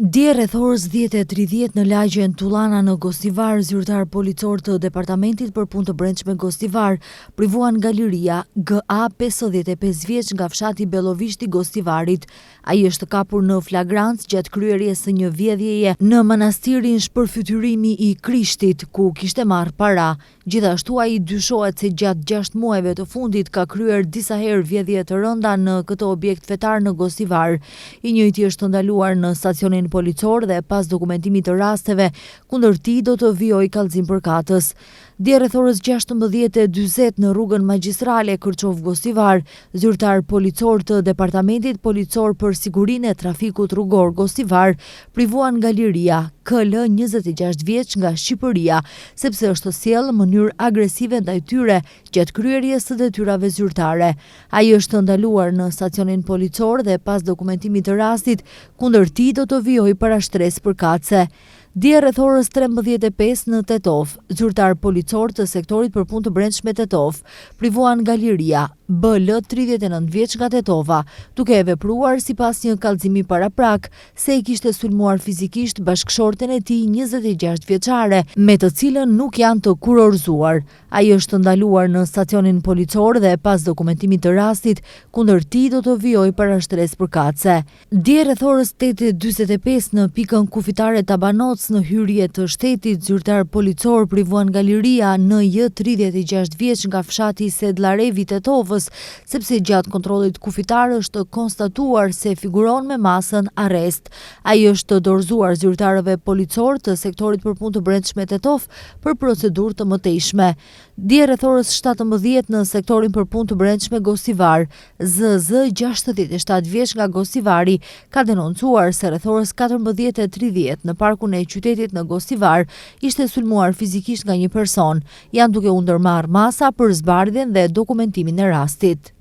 Dje rreth orës 10:30 në lagjen Tullana në Gostivar, zyrtar policor të Departamentit për Punë të Brendshme Gostivar privuan nga liria GA 55 vjeç nga fshati Bellovisht i Gostivarit. Ai është kapur në flagrancë gjatë kryerjes së një vjedhjeje në manastirin Shpërfytyrimi i Krishtit, ku kishte marrë para. Gjithashtu ai dyshohet se gjatë 6 muajve të fundit ka kryer disa herë vjedhje të rënda në këtë objekt fetar në Gostivar. I njëjti është ndaluar në stacionin policor dhe pas dokumentimit të rasteve, kundër tij do të vijojë kallëzim përkatës. Dje rreth orës 16:40 në rrugën Magjistrale Kërçov Gostivar, zyrtar policor të Departamentit Policor për Sigurinë e Trafikut Rrugor Gostivar privuan nga liria KL 26 vjeç nga Shqipëria, sepse është sjellë në mënyrë agresive ndaj tyre gjatë kryerjes së detyrave zyrtare. Ai është ndaluar në stacionin policor dhe pas dokumentimit të rastit, kundër tij do të vijojë para shtresë përkatëse. Dje rreth orës 13:05 në Tetov, zyrtar policor të sektorit për punë të brendshme Tetov privuan nga liria BL 39 vjeç nga Tetova, duke e vepruar sipas një kallëzimi paraprak se i kishte sulmuar fizikisht bashkëshorten e tij 26 vjeçare, me të cilën nuk janë të kurorzuar. Ai është ndaluar në stacionin policor dhe pas dokumentimit të rastit, kundër tij do të vijojë para shtresë përkatëse. Dje rreth orës 8:45 në pikën kufitare Tabanoc në hyrje të shtetit, zyrtar policor privuan nga liria NJ 36 vjeç nga fshati Sedllarevi Tetovës, sepse gjatë kontrollit kufitar është konstatuar se figuron me masën arrest. Ai është dorëzuar zyrtarëve policor të sektorit për punë të brendshme Tetov për procedurë të mëtejshme. Dje rreth orës 17 në sektorin për punë të brendshme Gostivar, ZZ 67 vjeç nga Gostivari ka denoncuar se rreth orës 14:30 në parkun e qytetit në Gostivar ishte sulmuar fizikisht nga një person. Janë duke u ndërmarrë masa për zbardhjen dhe dokumentimin e rastit.